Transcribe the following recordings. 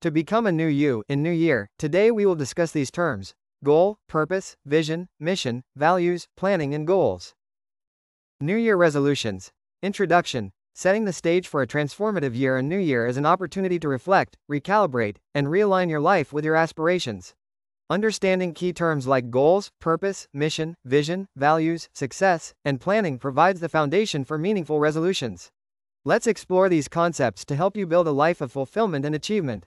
To become a new you in new year, today we will discuss these terms: goal, purpose, vision, mission, values, planning, and goals. New Year resolutions. Introduction. Setting the stage for a transformative year. A new year is an opportunity to reflect, recalibrate, and realign your life with your aspirations. Understanding key terms like goals, purpose, mission, vision, values, success, and planning provides the foundation for meaningful resolutions. Let's explore these concepts to help you build a life of fulfillment and achievement.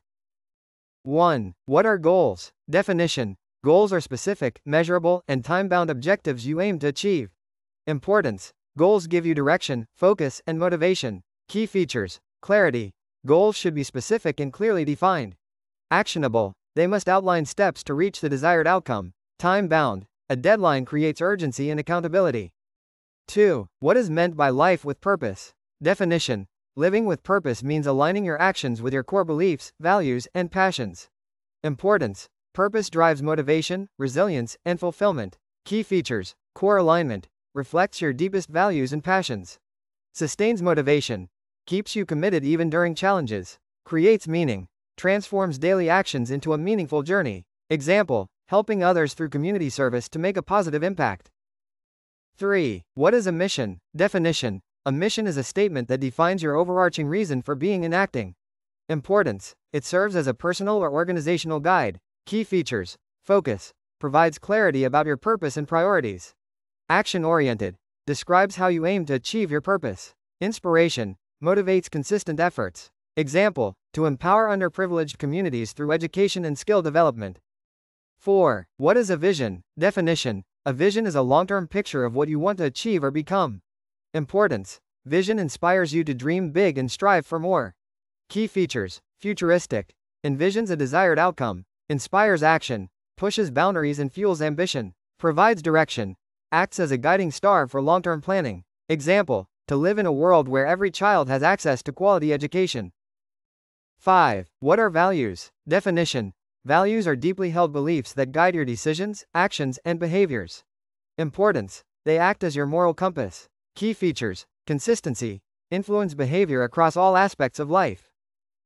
1. What are goals? Definition. Goals are specific, measurable, and time-bound objectives you aim to achieve. Importance. Goals give you direction, focus, and motivation. Key features. Clarity. Goals should be specific and clearly defined. Actionable. They must outline steps to reach the desired outcome. Time-bound. A deadline creates urgency and accountability. 2. What is meant by life with purpose? Definition. Living with purpose means aligning your actions with your core beliefs, values, and passions. Importance. Purpose drives motivation, resilience, and fulfillment. Key features. Core alignment. Reflects your deepest values and passions. Sustains motivation. Keeps you committed even during challenges. Creates meaning. Transforms daily actions into a meaningful journey. Example. Helping others through community service to make a positive impact. 3. What is a mission? Definition. A mission is a statement that defines your overarching reason for being and acting. Importance. It serves as a personal or organizational guide. Key features. Focus. Provides clarity about your purpose and priorities. Action-oriented. Describes how you aim to achieve your purpose. Inspiration. Motivates consistent efforts. Example. To empower underprivileged communities through education and skill development. 4. What is a vision? Definition. A vision is a long-term picture of what you want to achieve or become. Importance. Vision inspires you to dream big and strive for more. Key features. Futuristic. Envisions a desired outcome. Inspires action. Pushes boundaries and fuels ambition. Provides direction. Acts as a guiding star for long-term planning. Example. To live in a world where every child has access to quality education. 5. What are values? Definition. Values are deeply held beliefs that guide your decisions, actions, and behaviors. Importance. They act as your moral compass. Key features. Consistency. Influence behavior across all aspects of life.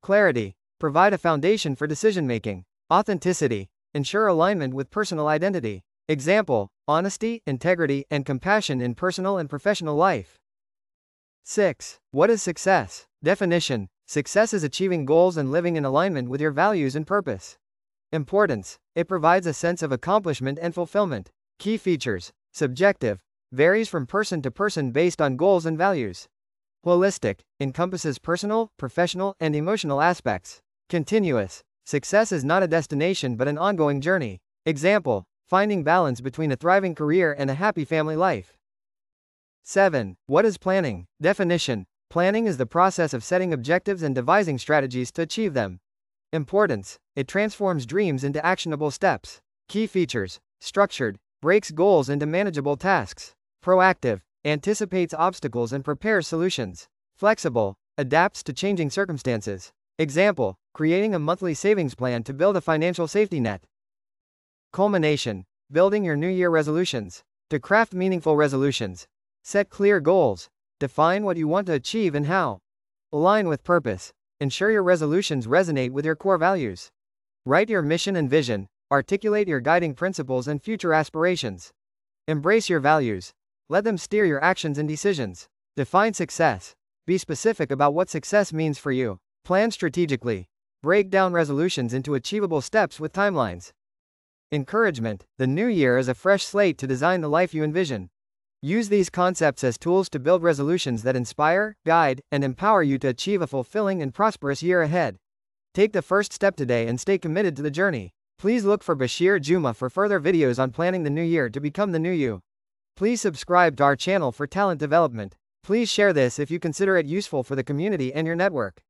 Clarity. Provide a foundation for decision-making. Authenticity. Ensure alignment with personal identity. Example. Honesty, integrity, and compassion in personal and professional life. 6. What is success? Definition. Success is achieving goals and living in alignment with your values and purpose. Importance. It provides a sense of accomplishment and fulfillment. Key features. Subjective. Varies from person to person based on goals and values. Holistic. Encompasses personal, professional, and emotional aspects. Continuous. Success is not a destination but an ongoing journey. Example. Finding balance between a thriving career and a happy family life. 7. What is planning? Definition. Planning is the process of setting objectives and devising strategies to achieve them. Importance. It transforms dreams into actionable steps. Key features. Structured. Breaks goals into manageable tasks. Proactive. Anticipates obstacles and prepares solutions. Flexible. Adapts to changing circumstances. Example. Creating a monthly savings plan to build a financial safety net. Culmination. Building your New Year resolutions. To craft meaningful resolutions. Set clear goals. Define what you want to achieve and how. Align with purpose. Ensure your resolutions resonate with your core values. Write your mission and vision. Articulate your guiding principles and future aspirations. Embrace your values. Let them steer your actions and decisions. Define success. Be specific about what success means for you. Plan strategically. Break down resolutions into achievable steps with timelines. Encouragement. The new year is a fresh slate to design the life you envision. Use these concepts as tools to build resolutions that inspire, guide, and empower you to achieve a fulfilling and prosperous year ahead. Take the first step today and stay committed to the journey. Please look for Basheer Juma for further videos on planning the new year to become the new you. Please subscribe to our channel for talent development. Please share this if you consider it useful for the community and your network.